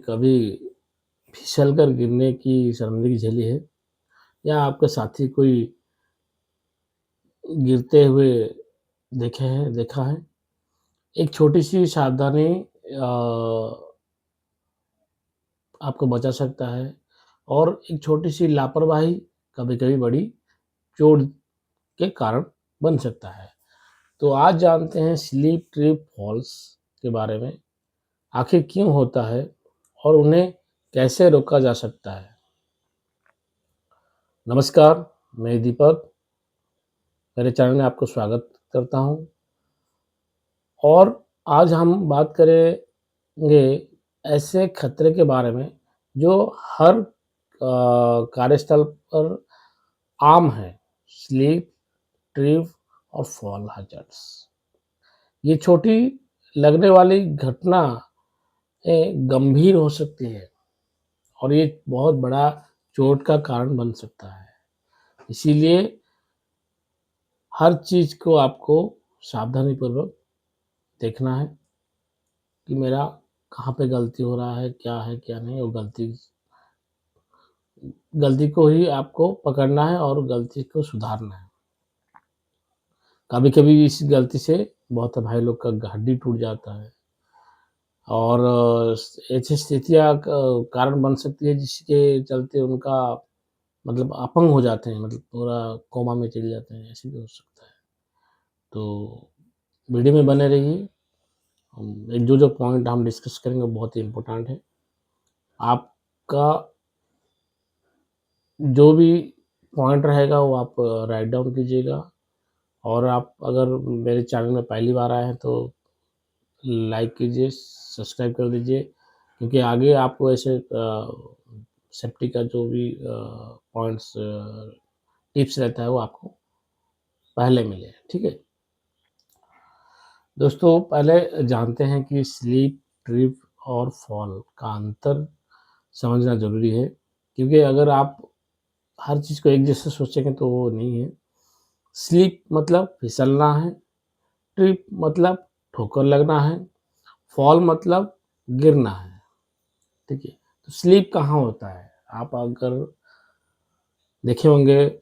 कभी फिसलकर गिरने की शर्मिंदगी झेली है? या आपके साथी कोई गिरते हुए देखा है? एक छोटी-सी सावधानी आपको बचा सकता है और एक छोटी-सी लापरवाही कभी-कभी बड़ी चोट के कारण बन सकता है। तो आज जानते हैं स्लीप ट्रिप फॉल्स के बारे में, आखिर क्यों होता है और उन्हें कैसे रोका जा सकता है। नमस्कार, मैं दीपक मेरे चैनल में आपको स्वागत करता हूँ और आज हम बात करेंगे ऐसे खतरे के बारे में जो हर कार्यस्थल पर आम है, स्लीप, ट्रिप और फॉल हैज़र्ड्स। ये छोटी लगने वाली घटना गंभीर हो सकती है और ये बहुत बड़ा चोट का कारण बन सकता है। इसीलिए हर चीज़ को आपको सावधानीपूर्वक देखना है कि मेरा कहाँ पे गलती हो रहा है, क्या नहीं, और गलती को ही आपको पकड़ना है और गलती को सुधारना है। कभी-कभी इस गलती से बहुत भाई लोग का हड्डी टूट जाता है और ऐसी स्थितियाँ क कारण बन सकती है जिसके चलते उनका मतलब अपंग हो जाते हैं, मतलब पूरा कोमा में चले जाते हैं, ऐसे भी हो सकता है। तो वीडियो में बने रहिए। एक जो पॉइंट हम डिस्कस करेंगे वो बहुत ही इम्पोर्टेंट है। आपका जो भी पॉइंट रहेगा वो आप राइट डाउन कीजिएगा और आप अगर मेरे चैनल में पहली बार आए हैं तो लाइक कीजिए, सब्सक्राइब कर दीजिए, क्योंकि आगे आपको ऐसे सेफ्टी का जो भी पॉइंट्स टिप्स रहता है वो आपको पहले मिले, ठीक है? दोस्तों, पहले जानते हैं कि स्लीप, ट्रिप और फॉल का अंतर समझना ज़रूरी है, क्योंकि अगर आप हर चीज़ को एक जैसे सोचेंगे तो वो नहीं है। स्लीप मतलब फिसलना है, ट्रिप मतलब ठोकर लगना है, फॉल मतलब गिरना है, ठीक है? तो स्लीप कहाँ होता है? आप अगर देखे होंगे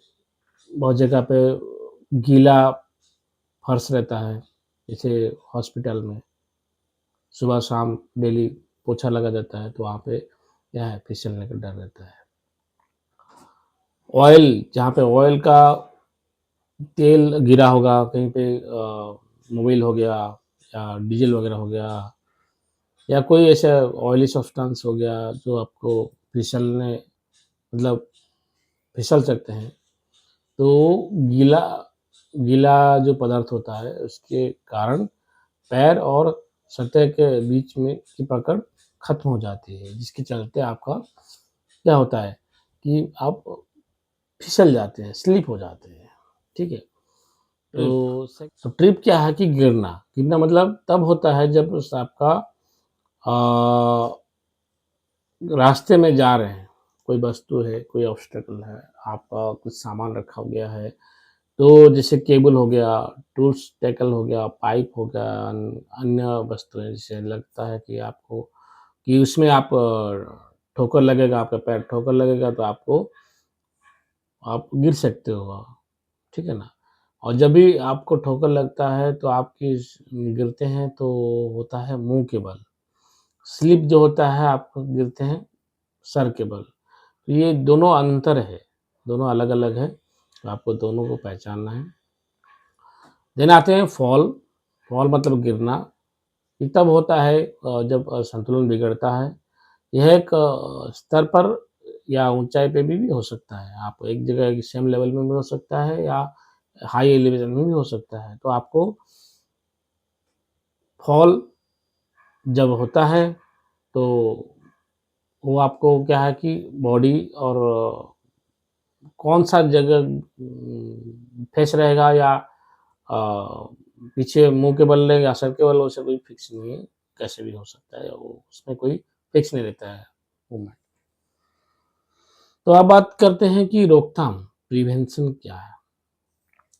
बहुत जगह पे गीला फर्श रहता है, जैसे हॉस्पिटल में सुबह-शाम डेली पोछा लगा जाता है, तो वहाँ पे क्या है, फिसलने का डर रहता है। ऑयल, जहाँ पे ऑयल का तेल गिरा होगा कहीं पे, मोबिल हो गया या डीज़ल वगैरह हो गया या कोई ऐसा ऑयली सब्सटेंस हो गया जो आपको फिसलने मतलब फिसल सकते हैं। तो गीला गीला जो पदार्थ होता है उसके कारण पैर और सतह के बीच में की पकड़ खत्म हो जाती है, जिसके चलते आपका क्या होता है कि आप फिसल जाते हैं, स्लिप हो जाते हैं, ठीक है? तो ट्रिप क्या है कि गिरना। गिरना मतलब तब होता है जब आपका अ, रास्ते में जा रहे हैं, कोई वस्तु है, कोई ऑब्स्टेकल है, आपका कुछ सामान रखा गया है, तो जैसे केबल हो गया, टूल्स टैकल हो गया, पाइप हो गया, अन्य वस्तुएँ, जैसे लगता है कि आपको कि उसमें आप ठोकर लगेगा, आपका पैर ठोकर लगेगा तो आप गिर सकते हो, ठीक है ना? और जब भी आपको ठोकर लगता है तो आपकी गिरते हैं तो होता है मुँह के बल। स्लिप जो होता है आपको गिरते हैं सर के बल। तो ये दोनों अंतर है, दोनों अलग-अलग है, तो आपको दोनों को पहचानना है। देन आते हैं फॉल। फॉल मतलब गिरना। ये तब होता है जब संतुलन बिगड़ता है। यह एक स्तर पर या ऊँचाई पे भी हो सकता है। आप एक जगह सेम लेवल में भी हो सकता है या हाई एलिवेशन में भी हो सकता है। तो आपको फॉल जब होता है तो वो आपको क्या है कि बॉडी और कौन-सा जगह फेस रहेगा या पीछे मुँह के बल या सर के बल, वैसे कोई फिक्स नहीं है, कैसे भी हो सकता है, वो उसमें कोई फिक्स नहीं रहता है मूवमेंट। तो अब बात करते हैं कि रोकथाम, प्रिवेंशन क्या है?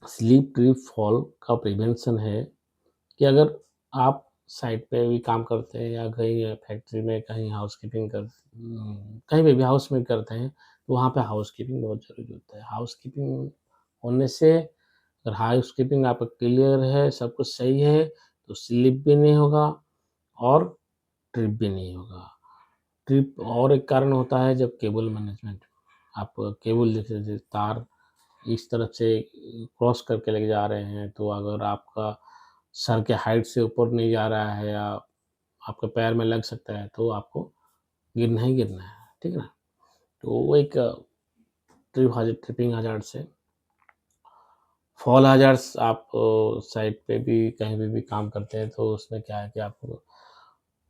स्लीप ट्रिप फॉल का प्रिवेंशन है कि अगर आप साइट पे भी काम करते हैं या कहीं फैक्ट्री में कहीं कहीं पे भी हाउस में करते हैं, तो वहाँ पे हाउसकीपिंग बहुत ज़रूरी होता है। हाउसकीपिंग होने से अगर हाउसकीपिंग आपका क्लियर है, सब कुछ सही है, तो स्लिप भी नहीं होगा और ट्रिप भी नहीं होगा। ट्रिप और एक कारण होता है जब केबल मैनेजमेंट, आप केबल जैसे तार इस तरफ से क्रॉस करके लेके जा रहे हैं, तो अगर आपका सर के हाइट से ऊपर नहीं जा रहा है या आपके पैर में लग सकता है, तो आपको गिरना ही गिरना है, ठीक है ना? तो वो एक ट्रिपिंग हज़ार्ड्स है। फॉल हज़ार्ड्स आप साइट पे भी कहीं पे भी काम करते हैं, तो उसमें क्या है कि आपको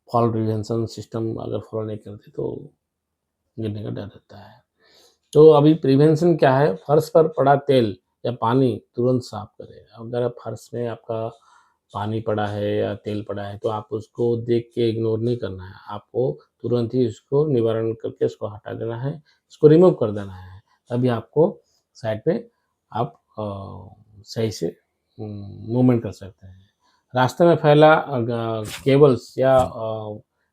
फॉल प्रिवेंशन सिस्टम अगर फॉलो नहीं करते, तो गिरने का डर रहता है। तो अभी प्रिवेंशन क्या है, फर्श पर पड़ा तेल या पानी तुरंत साफ करें। अगर फर्श में आपका पानी पड़ा है या तेल पड़ा है, तो आप उसको देख के इग्नोर नहीं करना है। आपको तुरंत ही उसको निवारण करके उसको हटा देना है, उसको रिमूव कर देना है। तभी आपको साइड पे आप सही से मूवमेंट कर सकते हैं। रास्ते में फैला केबल्स या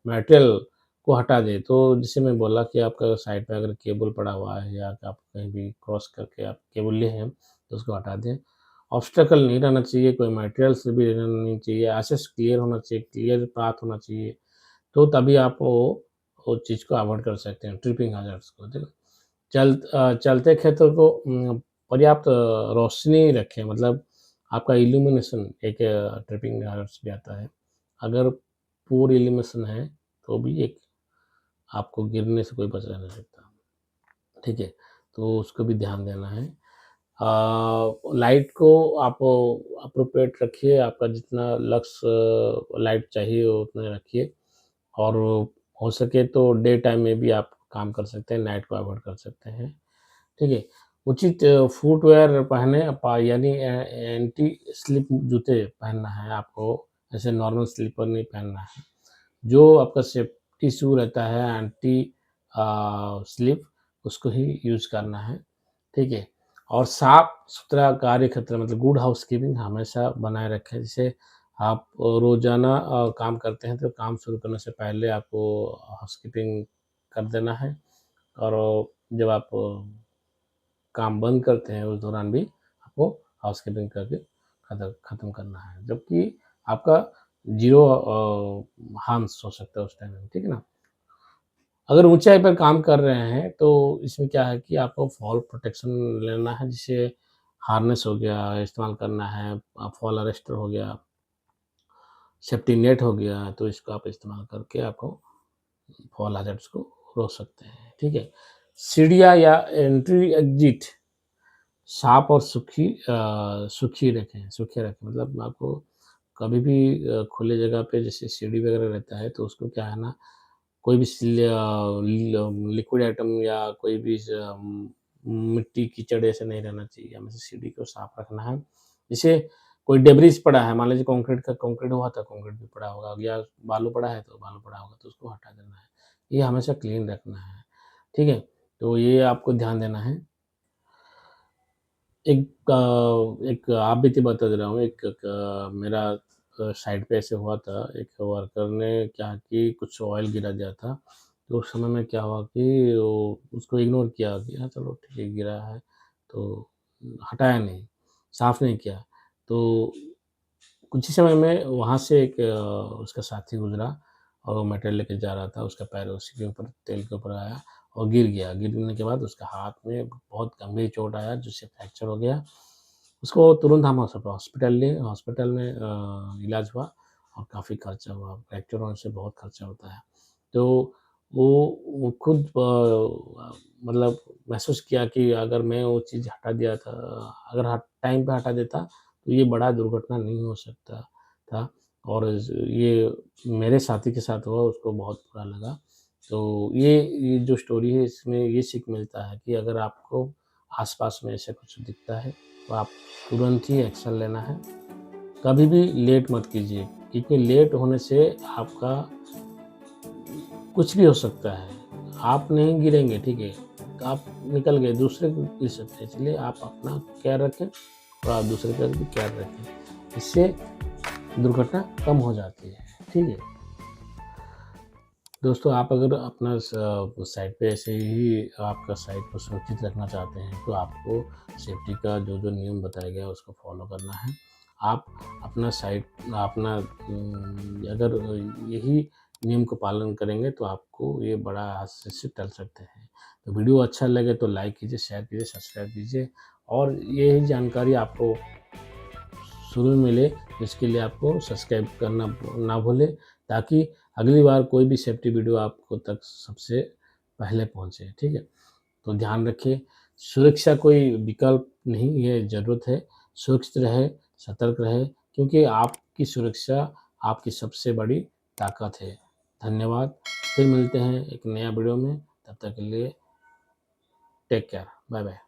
मटेरियल को हटा दें। तो जैसे मैं बोला कि आपका साइड पे अगर केबल पड़ा हुआ है या आप कहीं भी क्रॉस करके आप केबल लिए हैं, तो उसको हटा दें। ऑब्स्टेकल नहीं रहना चाहिए, कोई मटेरियल्स भी रहना नहीं चाहिए, एक्सेस क्लियर होना चाहिए, क्लियर पाथ होना चाहिए, तो तभी आप वो चीज़ को अवॉइड कर सकते हैं, ट्रिपिंग हैज़र्ड्स को, ठीक है। चलते क्षेत्र को पर्याप्त रोशनी रखें, मतलब आपका इल्यूमिनेशन एक ट्रिपिंग हैज़र्ड्स भी आता है। अगर पुअर इल्यूमिनेशन है, तो भी एक आपको गिरने से कोई बचा नहीं सकता, ठीक है? तो उसको भी ध्यान देना है। लाइट को आप एप्रोप्रिएट रखिए, आपका जितना लक्स लाइट चाहिए उतना रखिए और हो सके तो डे टाइम में भी आप काम कर सकते हैं, नाइट को अवॉइड कर सकते हैं, ठीक है? उचित फुटवियर पहने यानी एंटी स्लिप जूते पहनना है आपको, ऐसे नॉर्मल स्लीपर नहीं पहनना है। जो आपका सेफ्टी शू रहता है एंटी स्लिप, उसको ही यूज़ करना है, ठीक है? और साफ-सुथरा कार्यक्षेत्र मतलब गुड हाउसकीपिंग हमेशा बनाए रखें। जैसे आप रोज़ाना काम करते हैं, तो काम शुरू करने से पहले आपको हाउसकीपिंग कर देना है और जब आप काम बंद करते हैं, उस दौरान भी आपको हाउसकीपिंग करके खत्म करना है। जबकि आपका ज़ीरो हार्म्स हो सकता है उस टाइम में, ठीक है ना? अगर ऊँचाई पर काम कर रहे हैं, तो इसमें क्या है कि आपको फॉल प्रोटेक्शन लेना है, जैसे हार्नेस हो गया, इस्तेमाल करना है, फॉल अरेस्टर हो गया, सेफ्टी नेट हो गया, तो इसको आप इस्तेमाल करके आपको फॉल हैज़र्ड्स को रोक सकते हैं, ठीक है? सीढ़ियाँ या एंट्री एग्ज़िट साफ और सूखी रखें मतलब आपको कभी भी खुले जगह पे जैसे सीढ़ी वगैरह रहता है, तो उसको क्या है ना, कोई भी लिक्विड आइटम या कोई भी मिट्टी कीचड़ ऐसे नहीं रहना चाहिए, हमेशा सीढ़ी को साफ रखना है। जैसे कोई डेब्रिस पड़ा है, मान लीजिए कंक्रीट हुआ था, कंक्रीट भी पड़ा होगा या बालू पड़ा है, तो बालू पड़ा होगा, तो उसको हटा देना है। ये हमेशा क्लीन रखना है, ठीक है? तो ये आपको ध्यान देना है। एक आप बीती बता दे रहा हूँ, एक मेरा साइट पे ऐसे हुआ था, एक वर्कर ने क्या कि कुछ ऑयल गिरा दिया था, तो उस समय में क्या हुआ कि वो उसको इग्नोर किया कि हाँ, चलो ठीक है गिरा है, तो हटाया नहीं, साफ़ नहीं किया। तो कुछ ही समय में वहाँ से एक उसका साथी गुज़रा और वो मटेरियल लेके जा रहा था, उसका पैर उसी के ऊपर तेल के ऊपर आया और गिर गया। गिरने के बाद उसके हाथ में बहुत गंभीर चोट आया जिससे फ्रैक्चर हो गया। उसको तुरंत हम हॉस्पिटल लिए, हॉस्पिटल में इलाज हुआ और काफ़ी खर्चा हुआ। फ्रैक्चर होने से बहुत खर्चा होता है। तो वो खुद मतलब महसूस किया कि अगर मैं वो चीज़ हटा दिया था, अगर टाइम पे हटा देता, तो ये बड़ा दुर्घटना नहीं हो सकता था और ये मेरे साथी के साथ हुआ, उसको बहुत बुरा लगा। तो ये जो स्टोरी है, इसमें ये सीख मिलता है कि अगर आपको आस-पास में ऐसा कुछ दिखता है, तो आप तुरंत ही एक्शन लेना है। कभी भी लेट मत कीजिए, क्योंकि लेट होने से आपका कुछ भी हो सकता है। आप नहीं गिरेंगे, ठीक है? तो आप निकल गए, दूसरे को गिर सकते हैं। इसलिए आप अपना केयर रखें और आप दूसरे का भी केयर रखें। इससे दुर्घटना कम हो जाती है। ठीक है? दोस्तों, आप अगर अपना साइट पे ऐसे ही आपका साइट को सुरक्षित रखना चाहते हैं, तो आपको सेफ्टी का जो नियम बताया गया है उसको फॉलो करना है। आप अपना अगर यही नियम का पालन करेंगे तो आपको ये बड़ा हादसे से टल सकते हैं। तो वीडियो अच्छा लगे तो लाइक कीजिए, शेयर कीजिए, सब्सक्राइब कीजिए और यही जानकारी आपको शुरू में मिले, इसके लिए आपको सब्सक्राइब करना ना भूलें, ताकि अगली बार कोई भी सेफ्टी वीडियो आपको तक सबसे पहले पहुँचे, ठीक है? तो ध्यान रखिए, सुरक्षा कोई विकल्प नहीं, ये ज़रूरत है। सुरक्षित रहें, सतर्क रहें, क्योंकि आपकी सुरक्षा आपकी सबसे बड़ी ताकत है। धन्यवाद, फिर मिलते हैं एक नया वीडियो में, तब तक के लिए टेक केयर, बाय बाय।